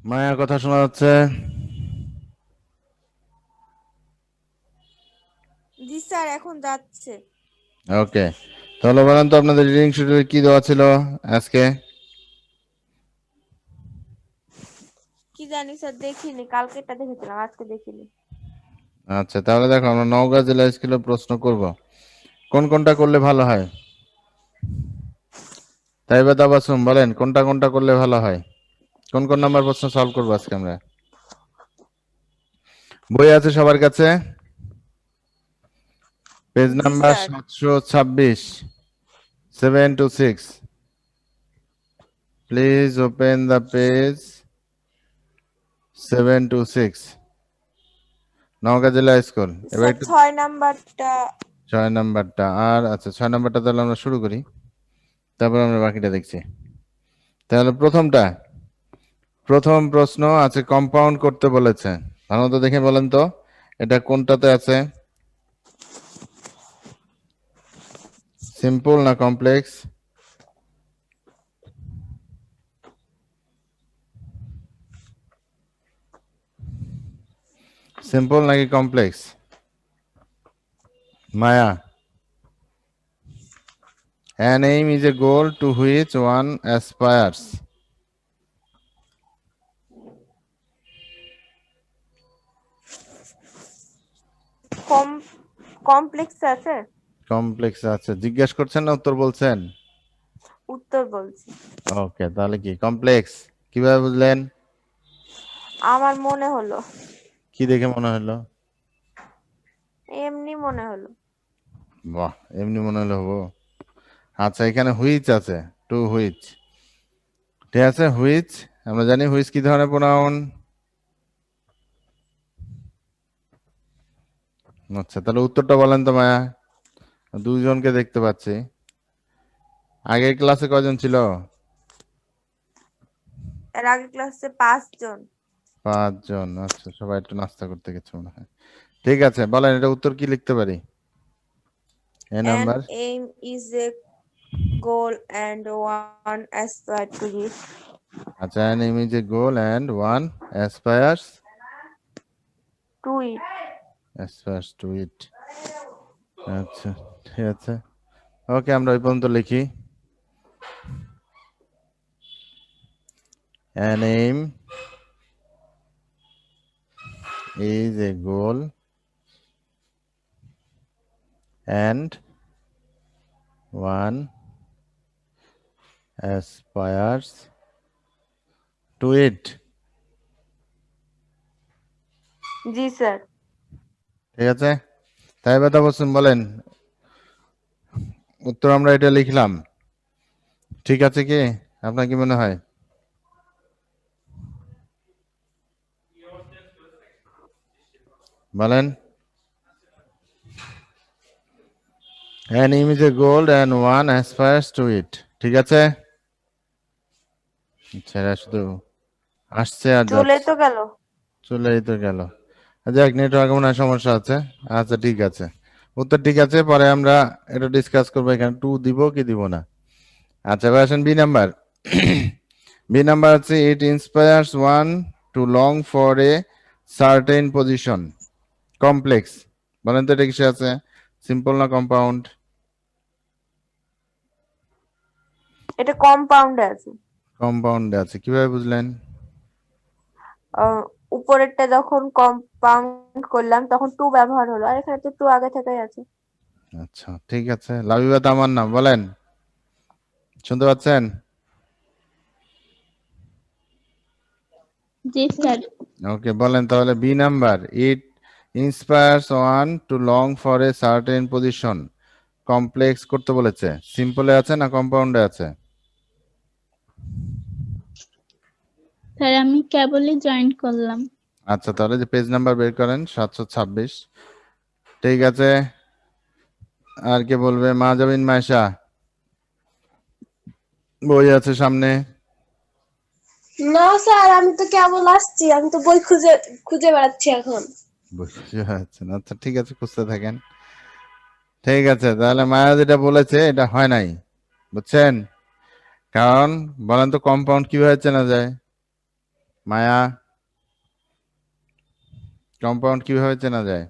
মায়া কথা শোনা যাচ্ছে? জি স্যার, এখন যাচ্ছে। ওকে, তাহলে বলেন তো আপনাদের রিডিং শিডিউলে কি দেওয়া ছিল আজকে? কি জানি স্যার, দেখিনি। কালকেরটা দেখেছিলাম, আজকে দেখিনি। আচ্ছা, তাহলে দেখো আমরা নওগাঁ জেলা স্কুলে প্রশ্ন করব। কোন কোনটা করলে ভালো হয়? তাই বা তাবাসুম বলেন কোনটা কোনটা করলে ভালো হয়? কোন কোন নাম্বার প্রশ্ন সলভ করবো আজকে আমরা? বই আছে সবার কাছে? Page G number sir. 726, 7 to 6. Please open the page 7 to 6, Naogaon জেলা স্কুল। এবার স্যার, একটু 6 নাম্বারটা। 6 নাম্বারটা, আর আচ্ছা 6 নাম্বারটা তাহলে আমরা শুরু করি, তারপর আমরা বাকিটা দেখছি। তাহলে প্রথম প্রশ্ন আছে, কম্পাউন্ড করতে বলেছে। ভালো মতো দেখে বলেন তো এটা কোনটাতে আছে, সিম্পল না কমপ্লেক্স? সিম্পল নাকি complex? Maya, an aim is a goal to which one aspires. Com complex আছে। কমপ্লেক্স আছে জিজ্ঞেস করছেন না উত্তর বলছেন? উত্তর বলছি। ওকে, তাহলে কি কমপ্লেক্স? কিভাবে বুঝলেন? আমার মনে হলো। কি দেখে মনে হলো? এমনি মনে হলো। বাহ, এমনি মনে হলো হবো? আচ্ছা, এখানে হুইচ আছে, টু হুইচ, ঠিক আছে। হুইচ আমরা জানি, হুইচ কি ধরনের প্রোনাউন? আচ্ছা, তাহলে উত্তরটা বলেন তো মায়া। দুইজনকে দেখতে পাচ্ছি। আগের ক্লাসে কয়জন ছিল? এর আগের ক্লাসে 5 জন। 5 জন। আচ্ছা, সবাই একটু নাস্তা করতে গেছে মনে হয়। ঠিক আছে, বলেন এটা উত্তর কি লিখতে পারি? এ An number. aim is a goal and one aspire to reach. আচ্ছা, an aim is a goal and one aspires To it. to it. আচ্ছা, ঠিক আছে। ওকে, আমরা ওই পর্যন্ত লিখি। An aim is a goal and one aspires to it. G sir. ঠিক আছে, তাই কথা বলছেন বলেন উত্তর আমরা এটা লিখলাম। ঠিক আছে কি? আপনার কি মনে হয়? বলেন। An aim is a goal and one aspires to it. ঠিক আছে, ছেড়া শুধু আসছে আর চলে যাচ্ছে। তো গেল। চলেই তো গেল। যাক, নেটওয়ার্ক মনে হয় সমস্যা আছে। আচ্ছা, ঠিক আছে, উত্তর ঠিক আছে, পরে আমরা এটা ডিসকাস করবো এখানে টু দিব কি দিব না। আচ্ছা, এবার আসেন বি নাম্বার। বি নাম্বার আছে, it inspires one to long for a certain position. Complex, বলেন তো এটা কিসে আছে, সিম্পল না কম্পাউন্ড? এটা কম্পাউন্ডে আছে। কম্পাউন্ডে আছে, কিভাবে বুঝলেন? আহ, উপরেরটা যখন কম্পাউন্ড করলাম তখন টু ব্যবহার হলো, আর এখানে তো টু আগে থেকেই আছে। আচ্ছা, ঠিক আছে, লাবিবা তামান্না বলেন, শুনতে পাচ্ছেন? জি স্যার। ওকে, বলেন তাহলে B number, it inspires one to long for a certain position. Complex করতে বলেছে, সিম্পলে আছে না কম্পাউন্ডে আছে? স্যার আমি কেবলই জয়েন করলাম। আচ্ছা, তাহলে যে পেজ নাম্বার বের করেন 726। ঠিক আছে, আর কে বলবে? মা যাবিন মায়েশা, বই আছে সামনে? না স্যার, আমি তো কেবল আসছি, আমি তো বই খুঁজে খুঁজে বেড়াচ্ছি এখন। বসে আছেন, আচ্ছা ঠিক আছে, খুঁজতে থাকেন। ঠিক আছে, তাহলে মায়া যেটা বলেছে এটা হয় নাই, বুঝছেন? কারণ বলেন তো কম্পাউন্ড কিভাবে চেনা যায়? মায়া, কম্পাউন্ড কিভাবে চেনা যায়?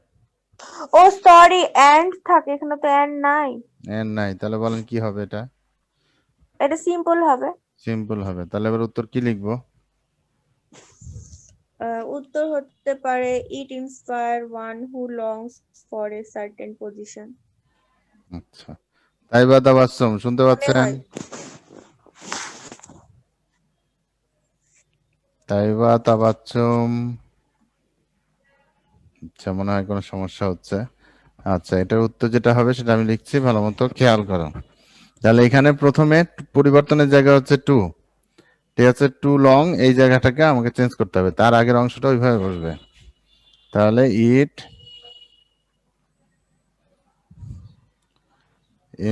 ও সরি, এন্ড থাকে, এখানে তো এন্ড নাই। এন নাই, তাহলে বলেন কি হবে এটা? এটা সিম্পল হবে। সিম্পল হবে। তাহলে এবার উত্তর কি লিখবো? উত্তর হতে পারে it inspire one who longs for a certain position. আচ্ছা, তাইবা তাবাসসুম শুনতে মনে পাচ্ছেন? হয়। তাইবা তাবাসসুম। আচ্ছা, মনে হয় কোনো সমস্যা হচ্ছে। আচ্ছা, এটার উত্তর যেটা হবে সেটা আমি লিখছি, ভালো মতো খেয়াল করো। তাহলে এখানে প্রথমে পরিবর্তনের জায়গা হচ্ছে টু, ঠিক আছে? টু লং, এই জায়গাটাকে আমাকে চেঞ্জ করতে হবে, তার আগের অংশটা ওইভাবে বসবে। তাহলে ইট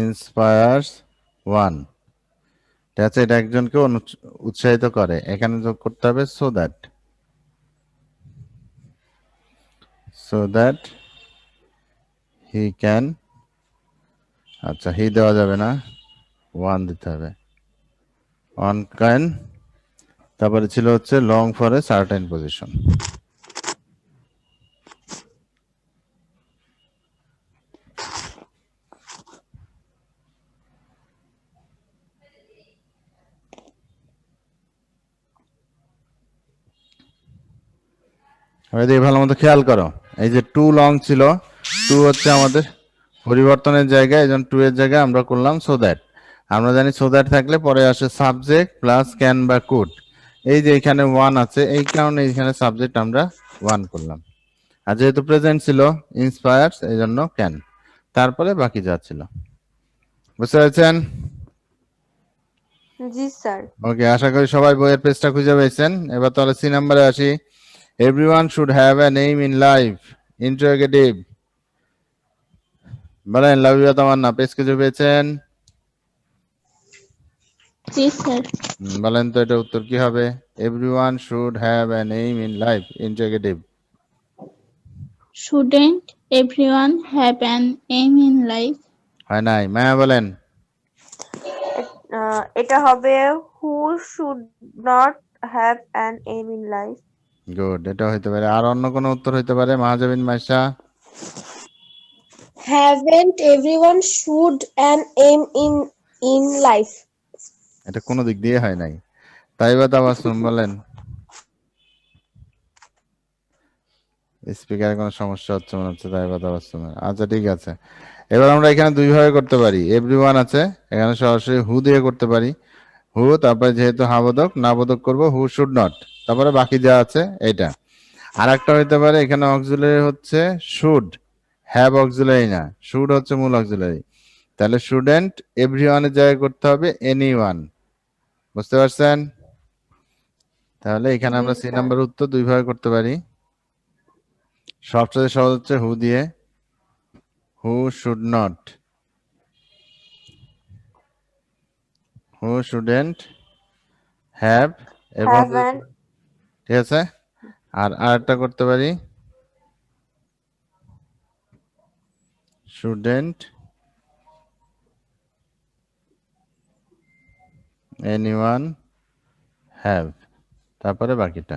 ইন্সপায়ার্স ওয়ান, ঠিক আছে? এটা একজনকে উৎসাহিত করে, এখানে যোগ করতে হবে সো দ্যাট হি ক্যান, আচ্ছা হি দেওয়া যাবে না, ওয়ান দিতে হবে, ওয়ান ক্যান, তারপরে ছিল হচ্ছে long for a certain position. এবার দিয়ে ভালো মতো খেয়াল করো, এই যে টু লং ছিল, টু হচ্ছে আমাদের পরিবর্তনের জায়গায়, এই জন্য টু এর জায়গায় আমরা করলাম সো দ্যাট। আমরা জানি সো দ্যাট থাকলে পরে আসে সাবজেক্ট প্লাস ক্যান বা কুড। এই যে এখানে ওয়ান আছে, এই কারণে এখানে সাবজেক্ট আমরা ওয়ান করলাম। আর যেহেতু প্রেজেন্ট ছিল ইন্সপায়ার্স, এই জন্য ক্যান, তারপরে বাকি যা ছিল। বুঝতে পেরেছেন? জি স্যার। ওকে, আশা করি সবাই বইয়ের পেজটা খুঁজে পেয়েছেন। এবার তাহলে সি নাম্বারে আসি। Everyone should have a name in life, interrogative. বলেন লাভিয়া তামান্না, পেজ খুঁজে পেয়েছেন? জি স্যার। বলেন তো এটা উত্তর কি হবে? Everyone should have a name in life, interrogative. Shouldn't everyone have an aim in life? হয় নাই, মায়া বলেন। এটা হবে who should not have an aim in life. Good, এটা হইতে পারে। আর অন্য কোনো উত্তর হইতে পারে? মাহাজাবিন Maisha. Haven't everyone should an aim in life? এটা কোনো দিক দিয়ে হয় নাই। তাইবা তাবাসসুম বলেন। স্পিকারে কোনো সমস্যা হচ্ছে মনে হচ্ছে তাইবা তাবাসসুমের। আচ্ছা ঠিক আছে, এবার আমরা এখানে দুই ভাবে করতে পারি। এভরিওয়ান আছে, এখানে সরাসরি হু দিয়ে করতে পারি। হু, তারপরে যেহেতু হাবোধক নাবোধক করব, হু শুড নট, তারপরে বাকি যা আছে এটা। আর একটা হইতে পারে, এখানে অক্সিলারি হচ্ছে শুড, হ্যাভ অক্সিলারি না, শুড হচ্ছে মূল অক্সিলারি। তাহলে স্টুডেন্ট এভরিওয়ানের জায়গায় করতে হবে এনিওয়ান। বুঝতে পারছেন? তাহলে এখানে আমরা সি নাম্বার উত্তর দুই ভাবে করতে পারি। সবচেয়ে সহজ হচ্ছে হু দিয়ে, হু should not, who shouldn't have, এবং হ্যাভ অ্যান, ঠিক আছে। আর আরেকটা করতে পারি, শুডেন্ট এনিওয়ান হ্যাভ, তারপরে বাকিটা।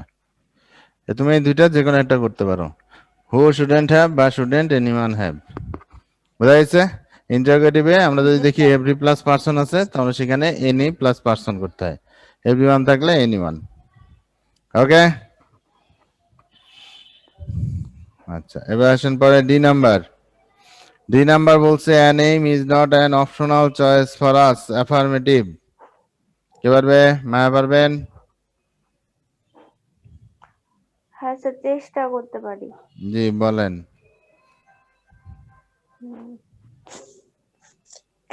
তুমি এই দুইটা যে কোনো একটা করতে পারো, হু শুডেন্ট হ্যাভ বা শুডেন্ট এনিওয়ান হ্যাভ। বোঝা গেছে? ইন্টারোগেটিভে আমরা যদি দেখি এভরি প্লাস পার্সন আছে, তাহলে সেখানে এনি প্লাস পার্সন করতে হয়, এভরিওয়ান থাকলে এনিওয়ান। ওকে, আচ্ছা এবার আসেন পরে ডি নাম্বার। ডি নাম্বার বলছে an aim is not an optional choice for us, affirmative. কে পারবে? মায়া পারবেন? হ্যাঁ স্যার চেষ্টা করতে পারি। জি বলেন।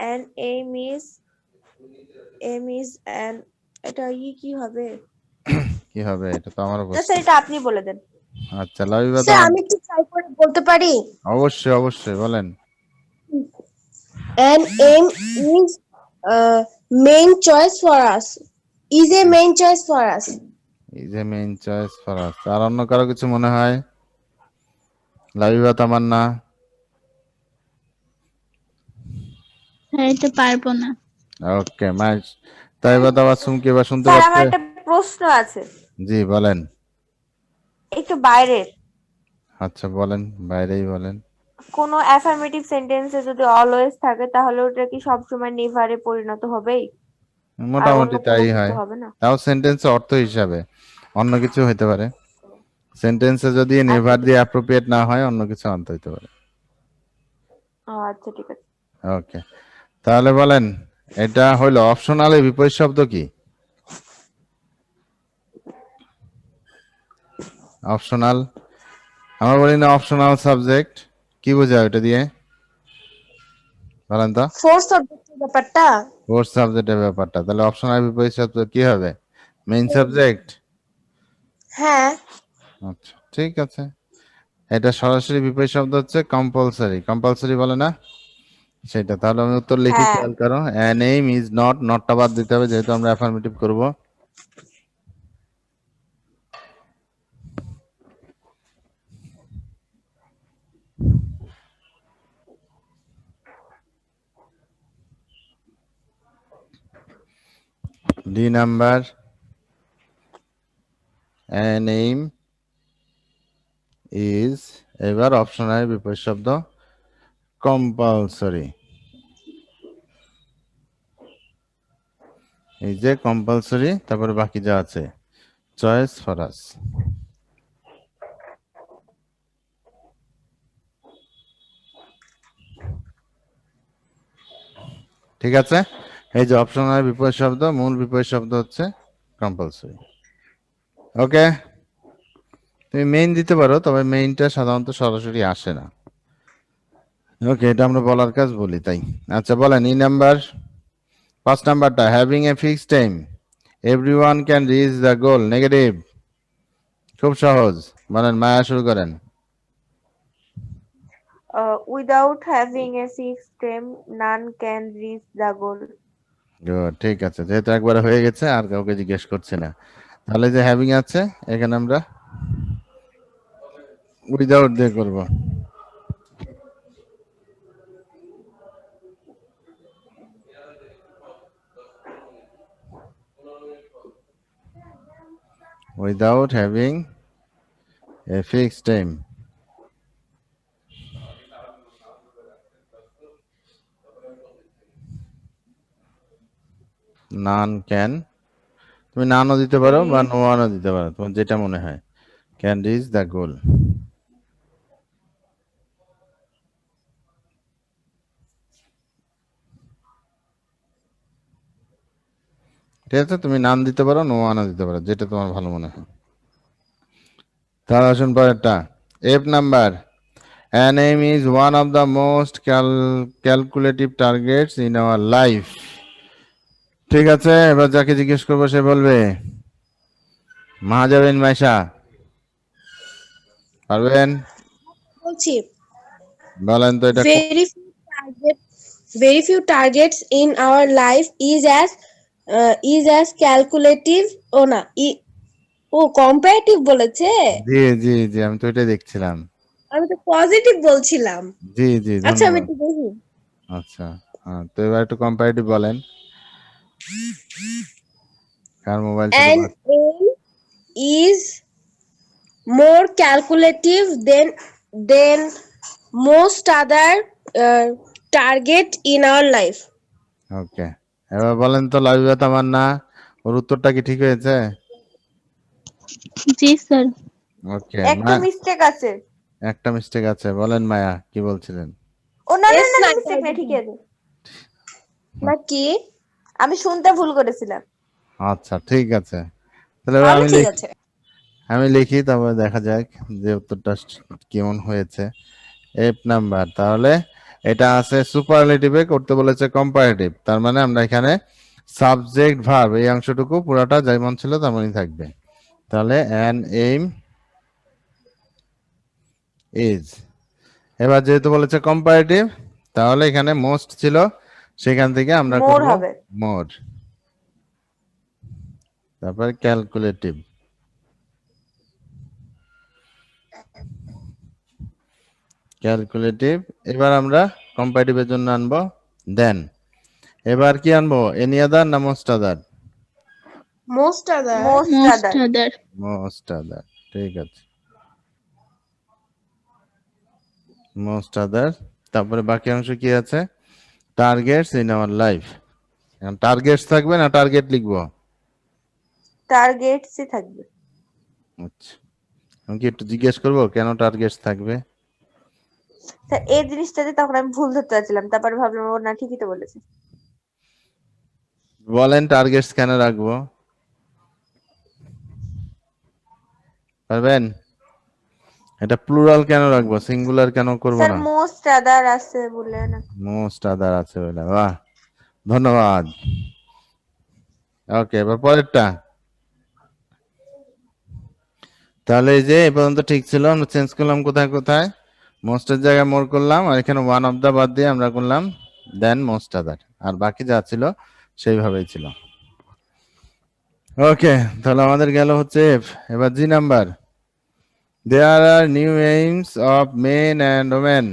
অ্যান এম ইজ অ্যান, এটা কি হবে? কি হবে? এটা তো আমার না অবস্থা। স্যার এটা আপনি বলে দেন। আচ্ছা লাভিবা স্যার আমি একটু ট্রাই করে বলতে পারি? অবশ্যই অবশ্যই বলেন। An aim is main choice for us. Is a main choice for us. Is a main choice for us. আর অন্য কারো কিছু মনে হয়? লাভিবা তামান্না? স্যার এটা পারবো না। ওকে মাই, তাই বা তাবাসসুম কি এবার শুনতে স্যার আমার পাচ্ছে? একটা প্রশ্ন আছে। জি বলেন। একটু বাইরের। আচ্ছা বলেন, বাইরেই বলেন। কোনো অ্যাফার্মেটিভ সেন্টেন্সে যদি অলওয়েজ থাকে তাহলে ওটা কি সবসময় নেভারে পরিণত হবেই? আর অন্য মোটামুটি কোনো তাই কিছু হয়, হবে না? তাও সেন্টেন্স অর্থ হিসাবে অন্য কিছু হইতে পারে। সেন্টেন্সে যদি আচ্ছা নেভার ঠিক দিয়ে আছে। অ্যাপ্রোপ্রিয়েট না হয় অন্য কিছু আনতে হইতে পারে। ও আচ্ছা ঠিক আছে। ওকে, তাহলে বলেন, এটা হইলো অপশনালের বিপরীত শব্দ কি? অপশনাল, আমরা বলি না অপশনাল সাবজেক্ট, কি বোঝায় ওটা দিয়ে বলেন তো? ফোর্স সাবজেক্টের ব্যাপারটা। ফোর্স সাবজেক্টের ব্যাপারটা, তাহলে অপশনাল বিপরীত শব্দ কি হবে? Main subject. হ্যাঁ। আচ্ছা ঠিক আছে, এটা সরাসরি বিপরীত শব্দ হচ্ছে কম্পালসরি। কম্পালসরি বলে না সেটা, তাহলে আমি উত্তর লিখি, হ্যাঁ। খেয়াল করো। অ্যান এইম ইজ নট, নটটা বাদ দিতে হবে যেহেতু আমরা অ্যাফার্মেটিভ করব। D number, an aim is, এবার অপশনাল বিপরীত শব্দ কম্পালসরি। এই যে কম্পালসরি, তারপরে বাকি যা আছে চয়েস ফর আস। ঠিক আছে, এই যে অপশনাল বিপরীত শব্দ, মূল বিপরীত শব্দ হচ্ছে কম্পালসরি। ওকে, তুমি মেইন দিতে পারো, তবে মেইনটা সাধারণত সরাসরি আসে না। ওকে, এটা আমরা বলার কাজ বলি তাই। আচ্ছা বলেন, ই নাম্বার, 5 নাম্বারটা, having a fixed time everyone can reach the goal, negative. খুব সহজ, বলেন, মায়া শুরু করেন। Without having a fixed time none can reach the goal. Good, ঠিক আছে, যেহেতু একবার হয়ে গেছে আর কাউকে জিজ্ঞেস করছি না, তাহলে যে হ্যাভিং আছে এখানে আমরা উইদাউট দিয়ে করব। Without having a fixed time none can, তুমি নানও দিতে পারো বা নো ওয়ানও দিতে পারো, তোমার যেটা মনে হয়, ক্যান রিচ দ্য গোল। ঠিক আছে, তুমি নান দিতে পারো, নো ওয়ানও দিতে পারো, যেটা তোমার ভালো মনে হয়। তাহলে আসুন পরেরটা, F number, an aim is one of the most calculative targets in our life। ঠিক আছে, এবার যাকে জিজ্ঞেস করবো সে বলবে। মাহাজাবিন মাইশা, পারবেন? বলছি, বলেন তো এটা very few targets in our life is as calculative ও না ও comparative বলেছে। জি জি জি, আমি তো এটাই দেখছিলাম। আমি তো পজিটিভ বলছিলাম। জি জি, আচ্ছা আমি ধন্যবাদ। একটু দেখি। আচ্ছা, হ্যাঁ, তো এবার একটু কম্পারেটিভ বলেন। কার মোবাইল ছিল An aim is more calculative than most other target in our life. ওকে, এবার বলেন তো লাবিবা তামান্না, ওর উত্তরটা কি ঠিক হয়েছে? জি স্যার। ওকে, একটা মিস্টেক আছে। একটা মিস্টেক আছে, বলেন মায়া কি বলছিলেন? ও না না Yes, না, না, মিস্টেক নেই, ঠিকই আছে। নাকি? আমি শুনতে ভুল করেছিলাম। আচ্ছা ঠিক আছে, তাহলে এবার তাহলে আমি ঠিক লিখি, আছে। তারপরে দেখা যাক যে উত্তরটা কেমন হয়েছে। এফ নাম্বার, তাহলে এটা আছে সুপারলেটিভে করতে বলেছে কম্পারেটিভ, তার মানে আমরা এখানে সাবজেক্ট ভার্ব এই অংশটুকু পুরাটা যেমন ছিল তেমনই থাকবে। তাহলে অ্যান এইম ইজ, এবার যেহেতু বলেছে কম্পারেটিভ, তাহলে এখানে মোস্ট ছিল, সেখান থেকে আমরা মোর করব হবে। মোর, তারপর ক্যালকুলেটিভ, ক্যালকুলেটিভ। এবার আমরা কম্পারেটিভের জন্য আনবো দেন। এবার কি আনবো, এনি আদার না most other? Most other. Most most other. Other. Most other, ঠিক আছে। মোস্ট আদার, তারপরে বাকি অংশ কি আছে? Targets in our life. এখন টার্গেটস থাকবে না টার্গেট লিখবো? টার্গেটসই থাকবে। আচ্ছা, আমি কি একটু জিজ্ঞেস করবো কেন টার্গেটস থাকবে? স্যার এই জিনিসটাতে তখন আমি ভুল ধরতে চাচ্ছিলাম, তারপরে ভাবলাম ও না ঠিকই তো বলেছে। বলেন টার্গেটস কেন রাখবো? পারবেন? এটা প্লুরাল কেন রাখবো, সিঙ্গুলার কেন করবো স্যার না? মোস্ট আদার আছে বলে না। মোস্ট আদার আছে বলে, বাহ, ধন্যবাদ। ওকে, এবার পরেরটা। তাহলে এই যে এ পর্যন্ত ঠিক ছিল, আমরা চেঞ্জ করলাম কোথায় কোথায়? মোস্টের জায়গায় মোর করলাম, আর এখানে ওয়ান অফ দা বাদ দিয়ে আমরা করলাম দেন মোস্ট আদার, আর বাকি যা ছিল সেইভাবেই ছিল। ওকে, তাহলে আমাদের গেল হচ্ছে F। এবার G number. There are new aims of men and women.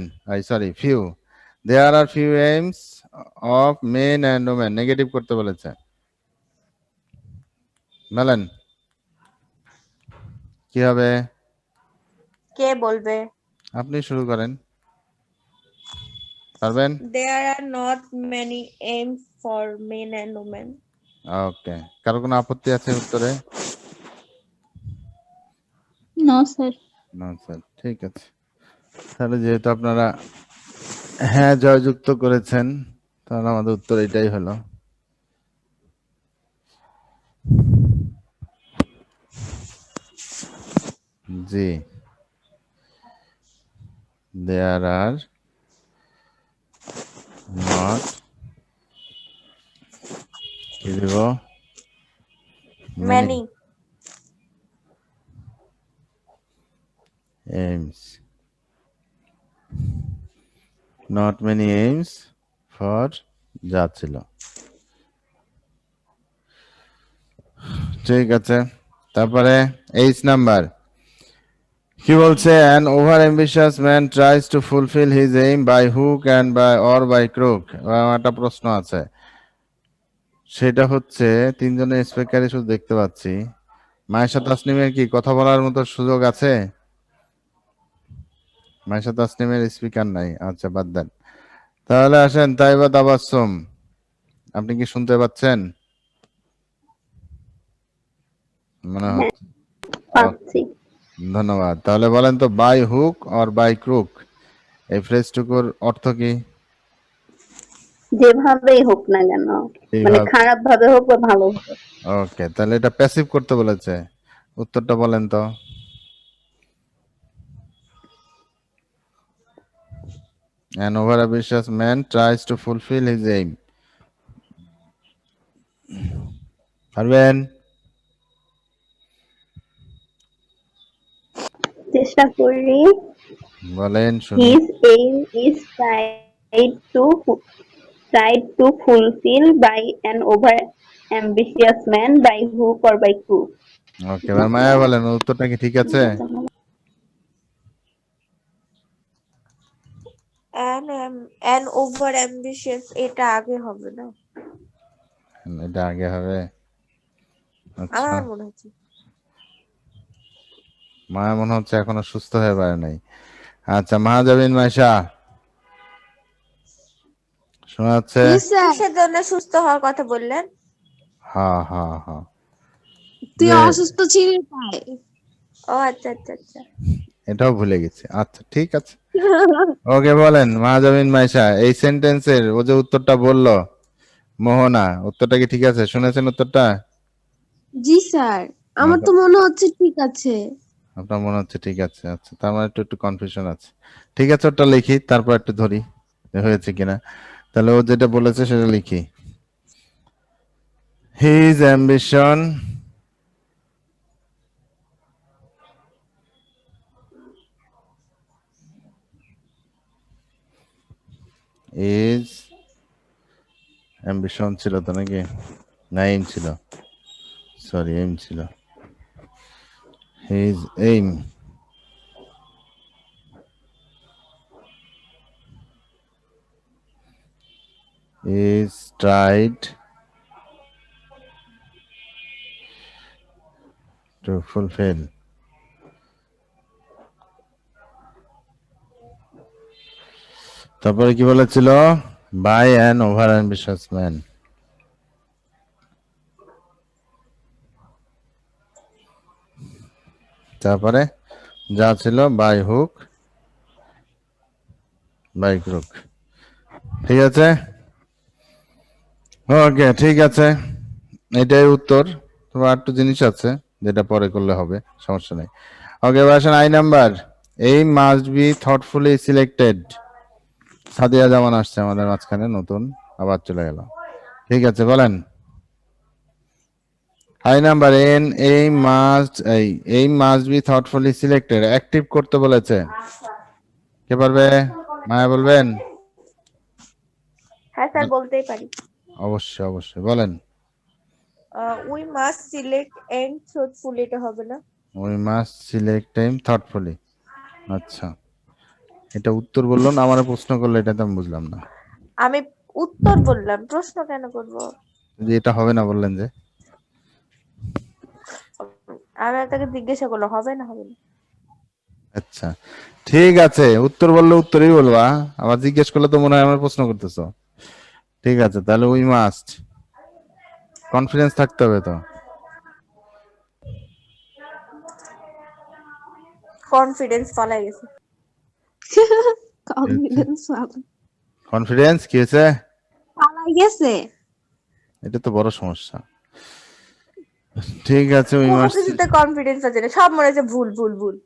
Few. There are few aims of men and women. Negative করতে বলেছে, বলেন কি হবে? কে বলবে? আপনি শুরু করেন, পারবেন? There are not many aims for men and women. ওকে, কারো কোনো আপত্তি আছে উত্তরে? No, sir. না স্যার, ঠিক আছে। তাহলে যেহেতু আপনারা হ্যাঁ জয়যুক্ত করেছেন, তাহলে আমাদের উত্তর এটাই হলো। জি, there are not, কি দিব? Many. aims, not many aims for যা ছিল। ঠিক আছে, তারপরে এইচ নাম্বার। কি বলছে? an over ambitious man tries to fulfill his aim by hook and by or by crook। একটা প্রশ্ন আছে, সেটা হচ্ছে তিনজনের স্পিকারে শুধু দেখতে পাচ্ছি। মায়েশা তাসনিমের কি কথা বলার মতো সুযোগ আছে? মায়েশা তাসনিমের স্পিকার নাই, আচ্ছা বাদ দেন। তাহলে আসেন তাইবা তাবাসসুম, আপনি কি শুনতে পাচ্ছেন? মনে হচ্ছে। পাচ্ছি। ধন্যবাদ। তাহলে বলেন তো, by hook or by crook, এই ফ্রেজটুকুর অর্থ কি? যেভাবেই হোক না কেন, মানে এইভাবে। খারাপ ভাবে হোক বা ভালো ভাবে। ওকে, তাহলে এটা প্যাসিভ করতে বলেছে, উত্তরটা বলেন তো। An overambitious man tries to fulfill his aim। পারবেন? চেষ্টা করি। বলেন শুনি। His aim is tried to fulfill by an over ambitious man by hook or by crook. ওকে, এবার মায়া বলেন উত্তরটা কি ঠিক আছে? An over ambitious, এটা আগে হবে না? এটা আগে হবে। আচ্ছা, আমার মনে হচ্ছে। মায়া মনে হচ্ছে এখনো সুস্থ হয়ে পারে নাই। আচ্ছা, মাহাজাবিন মাইশা শোনা যাচ্ছে? কিসের জন্য সুস্থ হওয়ার কথা বললেন? হ্যাঁ হ্যাঁ হ্যাঁ, তুই যে অসুস্থ ছিলি তাই। ও আচ্ছা আচ্ছা আচ্ছা। এটাও ভুলে গেছি। আচ্ছা ঠিক আছে, ওকে বলেন মাহাজাবিন মাইশা, এই সেন্টেন্সের ও যে উত্তরটা বললো মোহনা, উত্তরটা কি ঠিক আছে? শুনেছেন উত্তরটা? জি স্যার, আমার তো মনে হচ্ছে ঠিক আছে। আপনার মনে হচ্ছে ঠিক আছে, আচ্ছা, তার মানে একটু একটু কনফিউশন আছে। ঠিক আছে, ওটা লিখি, তারপর একটু ধরি যে হয়েছে কিনা। তাহলে ও যেটা বলেছে সেটা লিখি। His ambition is, ambition ছিল তো নাকি, না aim ছিল, সরি aim ছিল। His aim is tried to fulfill তারপরে কি বলেছিল? By an over ambitious man. তারপরে যা ছিল বাই হুক বাই ক্রুক। ঠিক আছে, ওকে ঠিক আছে, এটাই উত্তর। তোমার একটু জিনিস আছে যেটা পরে করলে হবে, সমস্যা নেই। ওকে, ভার্সন আই নাম্বার, এই must be thoughtfully selected. Sadia Zaman আসছে আমাদের মাঝখানে নতুন, আবার চলে গেল। ঠিক আছে, বলেন। আই নাম্বার এন, এই must be thoughtfully selected active করতে বলেছে। কে পারবে? মায়া বলবেন? হ্যাঁ স্যার, বলতেই পারি। অবশ্যই অবশ্যই বলেন। উই মাস্ট সিলেক্ট এন্ড ট্রুথফুলি, এটা হবে না? We must select time থটফুলি। আচ্ছা, এটা উত্তর বললো না, আমার প্রশ্ন করলো, এটা তো আমি বুঝলাম না। আমি উত্তর বললাম, প্রশ্ন কেন করব? যে এটা হবে না বললেন যে। আমি আপনাকে জিজ্ঞাসা করলাম, হবে না হবে না? আচ্ছা ঠিক আছে, উত্তর বললে উত্তরই বলবা, আবার জিজ্ঞেস করলে তো মনে হয় আমার প্রশ্ন করতেছো। ঠিক আছে, তাহলে উই মাস্ট, কনফিডেন্স থাকতে হবে তো। কনফিডেন্স পালাই গেছে। কনফিডেন্স কনফিডেন্স কি হয়েছে? পালাই গেছে। এটা তো বড় সমস্যা। ঠিক আছে, উই কোনো মাস্ট, কিছুতে কনফিডেন্স আছে না, সব মনে হচ্ছে ভুল ভুল ভুল।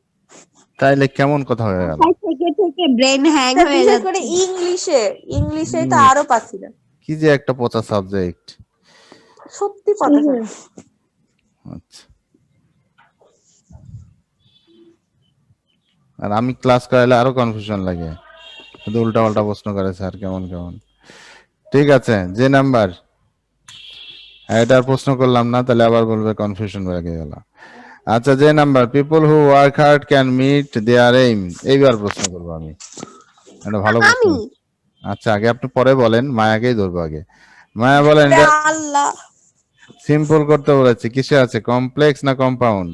তাইলে কেমন কথা হয়ে গেল? মাথায় থেকে থেকে ব্রেন হ্যাং স্যার, হয়ে বিশেষ করে যাচ্ছে। ইংলিশে তো আরো পাচ্ছি না। কি যে একটা পচা সাবজেক্ট। সত্যি কথা স্যার। আচ্ছা, আর আমি ক্লাস করাইলে আরো কনফিউশন লাগে, কিন্তু উল্টা পাল্টা প্রশ্ন করে স্যার, কেমন কেমন। ঠিক আছে, যে নাম্বার, এটার প্রশ্ন করলাম না, তাহলে আবার বলবে কনফিউশন বেড়ে গেল। আচ্ছা, যে number, people who work hard can meet their aim, এইবার প্রশ্ন করবো আমি, একটা ভালো প্রশ্ন। আমি আচ্ছা, আগে আপনি পরে বলেন, মায়াকেই ধরবো আগে। মায়া বলেন, এটা আল্লাহ, সিম্পল করতে বলেছে, কিসে আছে, কমপ্লেক্স না কম্পাউন্ড?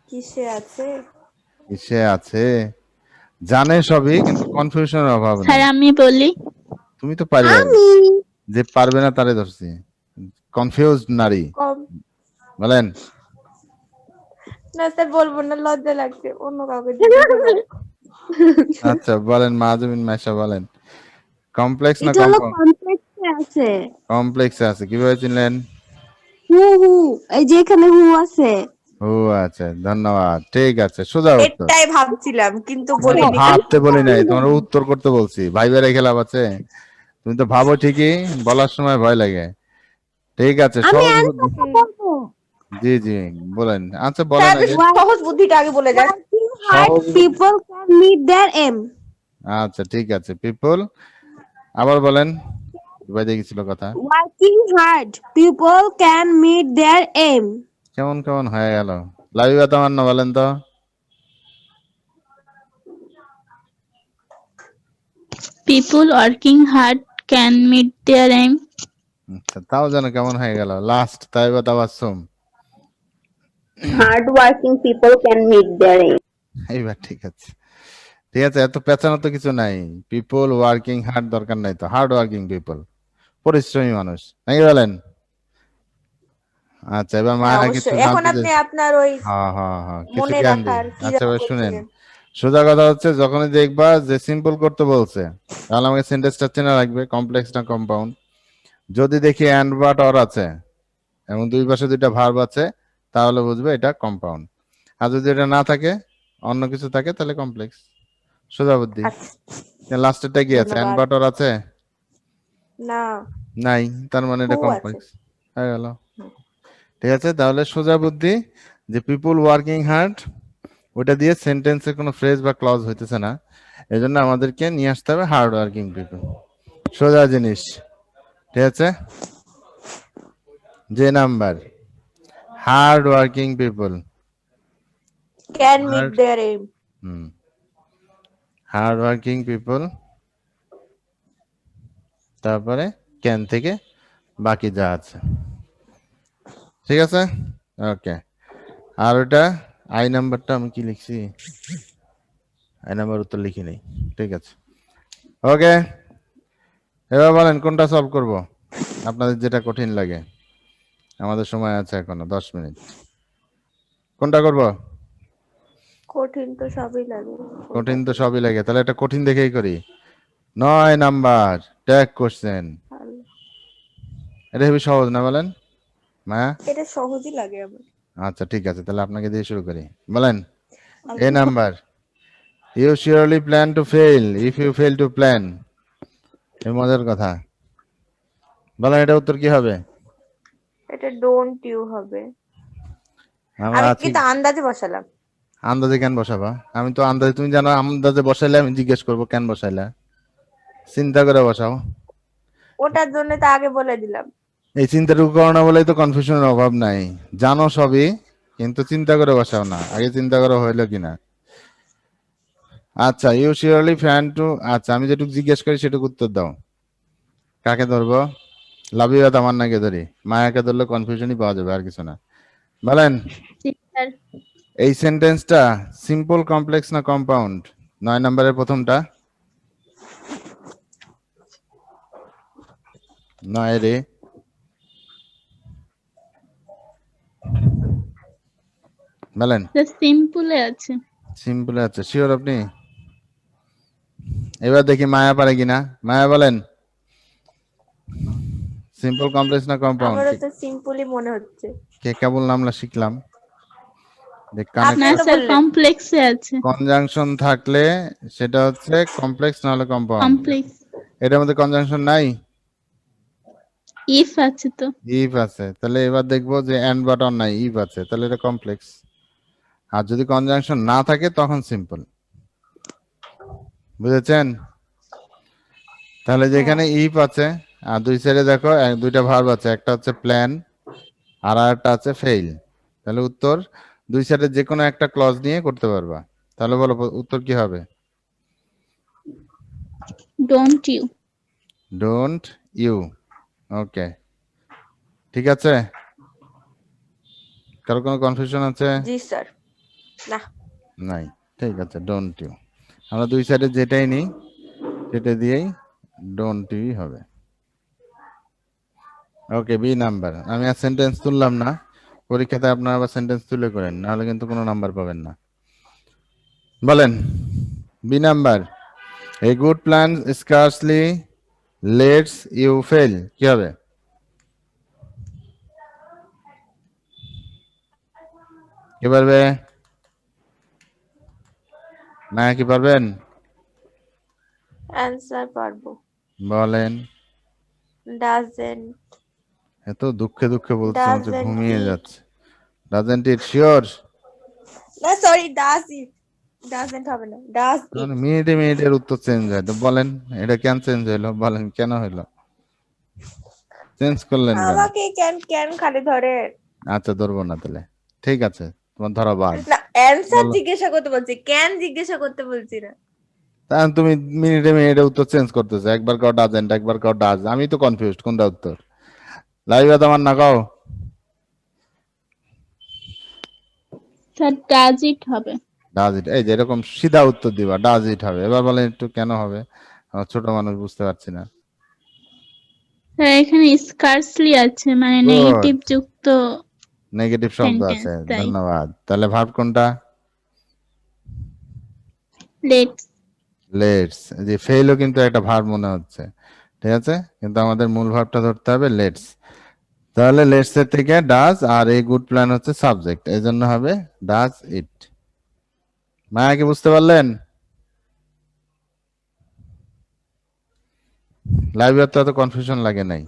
কিসে আছে? কিসে আছে, জানে সবই, কিন্তু কনফিউশনের অভাব স্যার নেই। আমি বলি, তুমি তো পারবে, আমি যে পারবে না তারে ধরছি, কনফিউজড নারী। কম বলেন। না স্যার, বলবো না, লজ্জা লাগছে, অন্য কাউকে জিজ্ঞেস করবো। আচ্ছা বলেন, মাহাজমিন মাইশা বলেন, কমপ্লেক্স না এটা হলো কম্পাউন্ড? কমপ্লেক্সে আছে। কমপ্লেক্সে আছে, কিভাবে চিনলেন? হু হু, এই যে এখানে হু আছে। ও আচ্ছা, ধন্যবাদ, ঠিক আছে, সোজা উত্তর। এটাই ভাবছিলাম কিন্তু আমি তো বলিনি। ভাবতে বলি নাই, তোমার উত্তর করতে বলছি, ভাইবার রেখে লাভ আছে? তুমি তো ভাবো ঠিকই, বলার সময় ভয় লাগে। ঠিক আছে, আমি সহজ বুদ্ধি। অ্যানসারটা বলবো। জি জি বলেন, আচ্ছা বলেন স্যার, আপনি আগে। সহজ বুদ্ধিটা আগে বলে যান। Working hard people can meet their aim. আচ্ছা ঠিক আছে, পিপল, আবার বলেন, বাইরে গেছিল কথা। Working hard people can meet their aim. কেমন কেমন হয়ে গেল, লাভিবা তোমার না, বলেন তো। people working hard can meet their aim. আচ্ছা, তাও যেন কেমন হয়ে গেল লাস্ট, তাই বা Tabassum. Hard working people can meet their aim. এইবার ঠিক আছে, ঠিক আছে, এত পেঁচানো তো কিছু নাই। পিপল ওয়ার্কিং হার্ড দরকার নাই তো, হার্ড ওয়ার্কিং পিপল, পরিশ্রমী মানুষ, নাকি বলেন? আচ্ছা, এবার হ্যাঁ মায়া কিছু অবশ্যই, এখন জানতে আপনি চাই। আপনার ওই হ্যাঁ হ্যাঁ হ্যাঁ, কিছু মনে জ্ঞান দিই। রাখার কি আচ্ছা, যেন এবার শুনেন, বলছিলেন। সোজা কথা হচ্ছে, যখনই দেখবা যে সিম্পল করতে বলছে, তাহলে আমাকে সেন্টেন্সটা চেনা রাখবে, কমপ্লেক্স না কম্পাউন্ড। যদি দেখি অ্যান্ড বাট অর আছে এবং দুই পাশে দুইটা ভার্ব আছে, তাহলে বুঝবে এটা কম্পাউন্ড। আর যদি এটা না থাকে, অন্য কিছু থাকে, তাহলে কমপ্লেক্স। সোজা বুদ্ধি। আচ্ছা, লাস্টেরটা কি আছে, অ্যান্ড ধন্যবাদ। বাট অর আছে? না, নাই, তার মানে এটা হু আছে। কমপ্লেক্স হয়ে গেল। ঠিক আছে, তাহলে সোজা বুদ্ধি, যে পিপল ওয়ার্কিং হার্ড, ওটা দিয়ে সেন্টেন্সে কোনো ফ্রেজ বা ক্লজ হইতেছে না, এই জন্য আমাদেরকে নিয়ে আসতে হবে হার্ড ওয়ার্কিং পিপল, সোজা জিনিস। ঠিক আছে, যে number, hard working people, can meet hard, their aim. Hard working people, তারপরে ক্যান থেকে বাকি যা আছে। ঠিক আছে, ওকে। আর ওটা আই নাম্বারটা আমি কি লিখছি, আই নাম্বার উত্তর লিখি নেই, ঠিক আছে। ওকে, এবার বলেন কোনটা সলভ করব, আপনাদের যেটা কঠিন লাগে। আমাদের সময় আছে এখনো 10 মিনিট। কোনটা করব? কঠিন তো সবই লাগে। কঠিন তো সবই লাগে, তাহলে এটা কঠিন দেখেই করি। 9 নাম্বার ট্যাগ কোশ্চেন, ভালো। এটা খুবই সহজ না বলেন মায়া? এটা সহজই লাগে আমার। আচ্ছা ঠিক আছে, তাহলে আপনাকে দিয়ে শুরু করি। বলেন A number, you surely plan to fail if you fail to plan. এই মজার কথা, বলেন এটা উত্তর কি হবে? এটা ডোন্ট ইউ হবে। আমরা আমি আছি, কিন্তু আন্দাজে বসালাম। আন্দাজে কেন বসাবা? আমি তো আন্দাজে, তুমি জানো আন্দাজে বসাইলে আমি জিজ্ঞেস করবো কেন বসাইলা, চিন্তা করে বসাও। ওটার জন্য তো আগে বলে দিলাম। এই চিন্তাটুকু করো না বলেই তো কনফিউশনের অভাব নাই। জানো সবই, কিন্তু চিন্তা করে বসাও না, আগে চিন্তা করো হইলো কিনা। আচ্ছা, ইউ শিওরলি ফ্যান টু, আচ্ছা আমি যেটুকু জিজ্ঞেস করি সেটুকু উত্তর দাও। কাকে ধরবো? লাভিয়া তামান্নাকে ধরি, মায়াকে ধরলে কনফিউশনই পাওয়া যাবে, আর কিছু না। বলেন স্যার এই সেন্টেন্সটা সিম্পল, কমপ্লেক্স না কম্পাউন্ড? 9 নম্বরের প্রথমটা। 9 রে, বলেন। সিম্পলে আছে। সিম্পল আছে, শিওর আপনি? এবার দেখি মায়া পারে কিনা। মায়া বলেন সিম্পল, কমপ্লেক্স না কম্পাউন্ড? আমারও তো সিম্পলই মনে হচ্ছে। কে কেবল নামলা শিখলাম যে আপনি না তো স্যার বললেন। কমপ্লেক্সে আছে। কনজাংশন থাকলে সেটা হচ্ছে কমপ্লেক্স, না হলে কম্পাউন্ড। কমপ্লেক্স। এটার মধ্যে কনজাংশন নাই, ইফ আছে তো। ইফ আছে। তাহলে এবার দেখবো যে এন্ড বাট অর নাই, ইফ আছে, তাহলে এটা কমপ্লেক্স। আর যদি কনজাংশন না থাকে তখন সিম্পল। বুঝেছেন? তাহলে যেখানে ইফ আছে আর দুই সাইডে দেখো দুইটা ভার্ব আছে, একটা হচ্ছে প্ল্যান আর একটা আছে ফেইল, তাহলে উত্তর দুই সাইডে যে কোনো একটা ক্লজ নিয়ে করতে পারবা। তাহলে বলো উত্তর কি হবে? Don't you. Don't you. Okay, ঠিক আছে। কারো কোনো কনফিউশন আছে? জি স্যার। না। নাই, ঠিক আছে, ডোন্ট ইউ। আমরা দুই সাইডে যেটাই নিই সেটা দিয়েই ডোন্ট ইউ হবে। ওকে, বি নাম্বার। আমি আর সেন্টেন্স তুললাম না, পরীক্ষাতে আপনারা আবার সেন্টেন্স তুলে করেন, নাহলে কিন্তু কোনো নাম্বার পাবেন না। বলেন B number, a good plan scarcely lets you fail, কি হবে? কি পারবে? না কি পারবেন? অ্যান্সার পারবো। বলেন। ডাজেন্ট। এত দুঃখে দুঃখে বলছে মনে হচ্ছে Doesn't ঘুমিয়ে it? যাচ্ছে। Doesn't it, sure? না সরি, ডাজ ইট। ডাজেন্ট হবে না, ডাজ ইট। মিনিটে মিনিটের উত্তর চেঞ্জ হয়, তো বলেন এটা কেন চেঞ্জ হইলো, বলেন কেন হইলো, চেঞ্জ করলেন কেন? আমাকে কেন কেন খালি ধরে? আচ্ছা ধরবো না তাহলে, ঠিক আছে, তোমার ধরা বাদ। না, অ্যান্সার বলো। জিজ্ঞাসা করতে বলছি, কেন জিজ্ঞাসা করতে বলছি না। তাহলে তুমি মিনিটে মিনিটে উত্তর চেঞ্জ করতেছো, একবার কাও ডাজেন্ট, একবার কাও ডাজ, আমি তো কনফিউজড কোনটা উত্তর। লাইভা তোমার না কাও? স্যার ডাজ ইট হবে। ডাজ ইট, এই যে এরকম সিধা উত্তর দিবা, ডাজ ইট হবে। এবার বলেন একটু কেন হবে, আমার ছোট মানুষ বুঝতে পারছি না। স্যার এখানে স্কার্সলি আছে, মানে Good. নেগেটিভ যুক্ত নেগেটিভ শব্দ আছে, সেন্টেন্স, তাই ধন্যবাদ। তাহলে ভার্ব কোনটা? লেটস। লেটস। যে ফেইলও কিন্তু একটা ভার্ব মনে হচ্ছে, ঠিক আছে, কিন্তু আমাদের মূল ভার্বটা ধরতে হবে লেটস। তাহলে লেটস এর থেকে ডাজ, আর এই গুড প্ল্যান হচ্ছে সাবজেক্ট, এই জন্য হবে ডাজ ইট। মায়া কি বুঝতে পারলেন? লাইভে তো এত কনফিউশন লাগে নাই,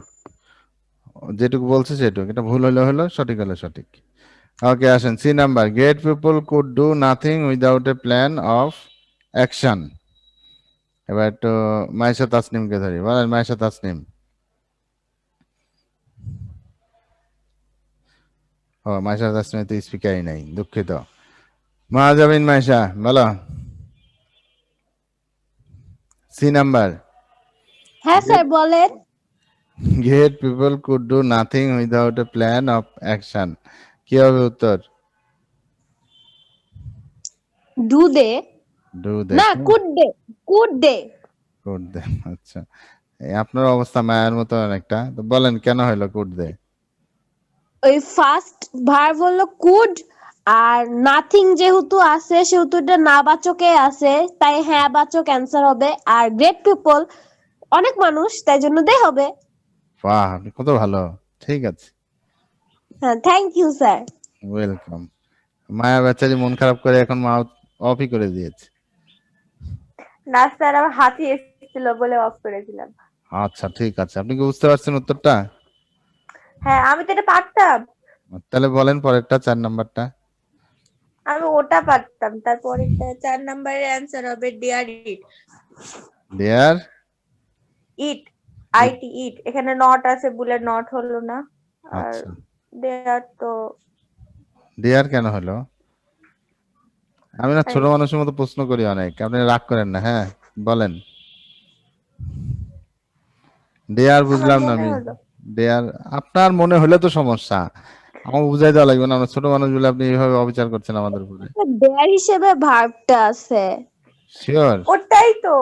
যেটুকু বলছে সেটুকু, এটা ভুল হলে হলো, সঠিক হলে সঠিক। ওকে, আসেন C number, great people could do nothing without a plan of action. এবার একটু মাইশা তাসনিমকে ধরি, বলেন মাইশা তাসনিম। ও মাইশা তাসনিম তো স্পিকারই নাই, দুঃখিত। মাহাজাবিন মাইশা বলো সি নাম্বার। হ্যাঁ স্যার বলেন। Great people could do nothing without a plan of action, কি হবে উত্তর? ডু দে ডু দে না, could they, could they. Could they. আচ্ছা, এই আপনার অবস্থা মায়ের মতো অনেকটা, তো বলেন কেন হলো কুড দে? ওই ফার্স্ট ভার্ব হলো কুড, আর নাথিং যেহেতু আছে সেহেতু এটা না বাচকে আছে, তাই হ্যাঁ বাচক অ্যান্সার হবে। আর গ্রেট পিপল অনেক মানুষ, তাই জন্য দে হবে। বাহ, আপনি কত ভালো। ঠিক আছে, হ্যাঁ, থ্যাংক ইউ স্যার। ওয়েলকাম। মায়া বেচারি মন খারাপ করে এখন মাউথ অফই করে দিয়েছে। না স্যার, আমার হাতি এসেছিল বলে অফ করেছিলাম। আচ্ছা ঠিক আছে, আপনি কি বুঝতে পারছেন উত্তরটা? হ্যাঁ, আমি তো এটা পারতাম। তাহলে বলেন পরেরটা, 4 নাম্বারটা। আমি ওটা পারতাম, তারপরে 4 নম্বরের অ্যান্সার হবে deer it. There it, IT ইট, এখানে নট আছে বলে নট হলো না। আর আচ্ছা, দেয়ার তো দেয়ার কেন হলো? আমি না ছোট এই, মানুষের মতো প্রশ্ন করি অনেক, আপনি রাগ করেন না। হ্যাঁ বলেন। দেয়ার আমার বুঝলাম না মনে আমি। হলো। দেয়ার আপনার মনে হলে তো সমস্যা, আমার বুঝাই দেওয়া লাগবে না? আমরা ছোট মানুষ বলে আপনি এইভাবে অবিচার করছেন আমাদের উপরে। দেয়ার হিসেবে ভার্বটা আছে। শিওর? ওটাই তো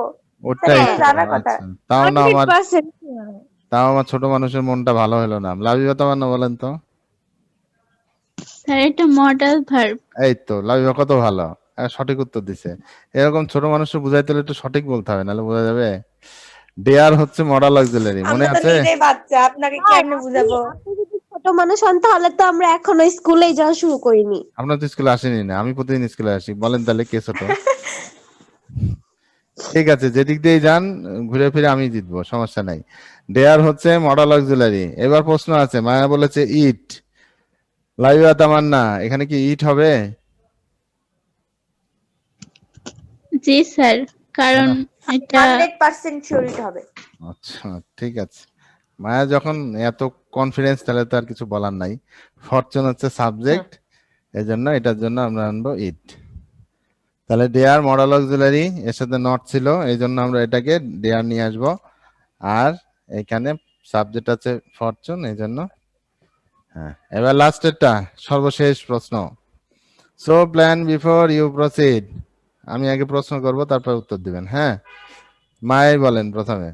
স্যার, ওটাই এটা তো? জানার কথা। আচ্ছা, তাও না আমার, 100% তাও আমার ছোট মানুষের মনটা ভালো হলো না। লাবিবা তোমার না, বলেন তো। স্যার এটা মডেল ভার্ব। এই তো লাবিবা কত ভালো, সঠিক উত্তর দিছে। এরকম ছোট মানুষের বুঝাইতে হলে একটু সঠিক বলতে হবে, নাহলে বোঝা যাবে? ডেয়ার হচ্ছে মডাল অক্সিলারি, মনে আমরা তো আছে? নিজেই বাচ্চা, আপনাকে কেমনে বুঝাবো? আপনি যদি ছোট মানুষ হন তাহলে তো আমরা এখনো স্কুলেই যাওয়া শুরু করিনি। আপনার তো স্কুলে আসেনি না, আমি প্রতিদিন স্কুলে আসি। বলেন তাহলে কে ছোট? ঠিক আছে, যেদিক দিয়ে যান ঘুরে ফিরে আমি জিতবো, সমস্যা নাই। ডেয়ার হচ্ছে মডাল অক্সিলারি। এবার প্রশ্ন আছে, মায়া বলেছে ইট, লাইবা তামান্না, এখানে কি ইট হবে? জি স্যার, কারণ না। এটা 100% শিওরিটি হবে। আচ্ছা ঠিক আছে, মায়া যখন এত কনফিডেন্স তাহলে তো আর কিছু বলার নাই। ফরচুন হচ্ছে সাবজেক্ট, এই জন্য এটার জন্য আমরা আনবো ইট। তাহলে ডেয়ার মডাল অক্সিলারি, এর সাথে নট ছিল, এই জন্য আমরা এটাকে ডেয়ার নিয়ে আসবো। আর এখানে সাবজেক্ট আছে ফরচুন, এই জন্য। হ্যাঁ, এবার লাস্টেরটা, সর্বশেষ প্রশ্ন। So plan before you proceed. আমি আগে প্রশ্ন করব, তারপর উত্তর দিবেন। হ্যাঁ, মাই বলেন প্রথমে,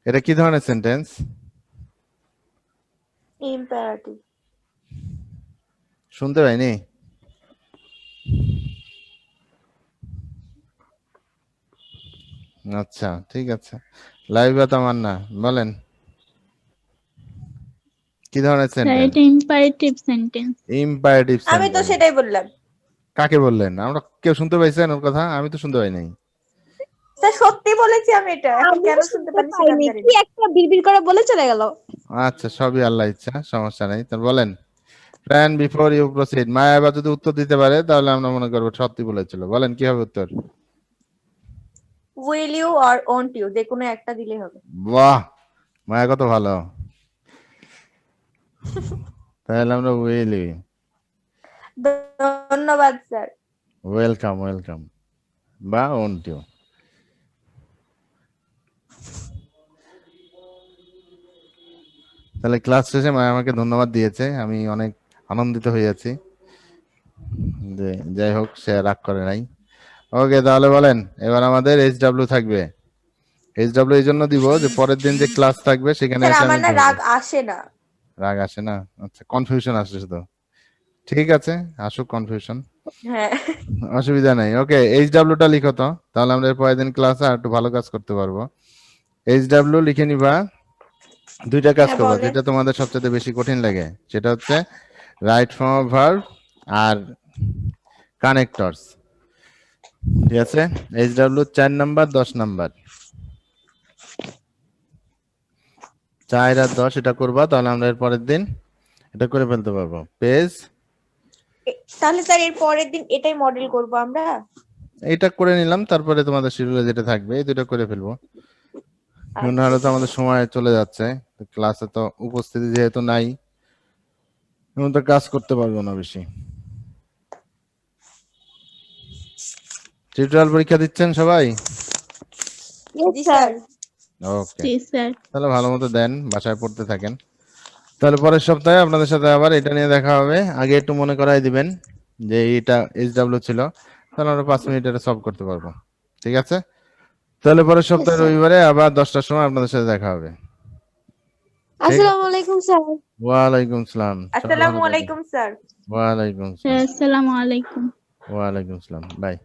এটা কি ধরনের সেন্টেন্স? ইম্পারেটিভ। শুনতে পাইনি। আচ্ছা ঠিক আছে, লাইভা তামান্না বলেন কি ধরনের স্যার সেন্টেন্স? এটা ইম্পারেটিভ সেন্টেন্স। ইম্পারেটিভ আমি তো সেন্টেন্স। সেটাই বললাম। কাকে বললেন? আমরা কেউ শুনতে পাইছেন ওর কথা? আমি তো শুনতে পাই নাই। স্যার সত্যি বলেছি আমি এটা, এখন আমিও কেন শুনতে শুনতে পাচ্ছি সেটা আমি পাইনি, জানি কি না। একটা বিড়বিড় করে বলে চলে গেল। আচ্ছা, সবই আল্লাহ ইচ্ছা, সমস্যা নাই। তার বলেন প্ল্যান বিফোর ইউ প্রসিড। মায়া এবার যদি উত্তর দিতে পারে তাহলে আমরা মনে করবো সত্যি বলেছিল। বলেন কি হবে উত্তর? Will you or won't you, যে কোনো একটা দিলেই হবে। বাহ, মায়া কত ভালো। তাহলে আমরা উইলি। ধন্যবাদ স্যার। ওয়েলকাম ওয়েলকাম, বা ওন্ট ইউ। তাহলে ক্লাস শেষে মায়া আমাকে ধন্যবাদ দিয়েছে, আমি অনেক আনন্দিত হয়েছি। যে যাই হোক, সে রাগ করে নাই। ওকে, তাহলে বলেন এবার আমাদের এইচডব্লিউ থাকবে। এইচডব্লিউ এই জন্য দিব যে পরের দিন যে ক্লাস থাকবে সেখানে স্যার এসে আমার আমি না বলবো। রাগ আসে না। রাগ আসে না? আচ্ছা, কনফিউশন আসছে শুধু। ঠিক আছে, আসুক কনফিউশন, হ্যাঁ, অসুবিধা নাই। ওকে, এইচডব্লিউটা লিখো তো, তাহলে আমরা এর পরের দিন ক্লাসে আর একটু ভালো কাজ করতে পারবো। এইচডব্লিউ লিখে নিবা। দুইটা কাজ হ্যাঁ করবা, বলেন। যেটা তোমাদের সবচেয়ে বেশি কঠিন লাগে, সেটা হচ্ছে রাইট ফর্ম অফ ভার্ব আর কানেক্টরস। ঠিক আছে, এইচডব্লিউ 4 নাম্বার 10 নাম্বার, 4 আর 10 এটা করবা, তাহলে আমরা এর পরের দিন এটা করে ফেলতে পারবো। পেজ তাহলে স্যার এর পরের দিন এটাই মডেল করব আমরা। এইটা করে নিলাম, তারপরে তোমাদের শিডিউলে যেটা থাকবে এই দুটো করে ফেলবো। নাহলে তো আমাদের সময় চলে যাচ্ছে, ক্লাসে তো উপস্থিতি যেহেতু নাই, এখন তো কাজ করতে পারবো না বেশি। টিউটোরিয়াল পরীক্ষা দিচ্ছেন সবাই? জি স্যার। ওকে, জি স্যার। তাহলে ভালো মতো দেন, বাসায় পড়তে থাকেন। তাহলে পরের সপ্তাহে আপনাদের সাথে আবার এটা নিয়ে দেখা হবে। আগে একটু মনে করাই দিবেন যে এটা SW ছিল, তাহলে আমরা 5 মিনিট এটা সলভ করতে পারবো। ঠিক আছে, তাহলে পরের সপ্তাহে sir. রবিবারে আবার 10টার সময় আপনাদের সাথে দেখা হবে। আসসালামু আলাইকুম স্যার। ওয়ালাইকুম সালাম। সবাই ভালো আসসালামু থাকবেন। আলাইকুম স্যার। ওয়ালাইকুম সালাম। Assalamu alaikum. ওয়ালাইকুম সালাম। বাই।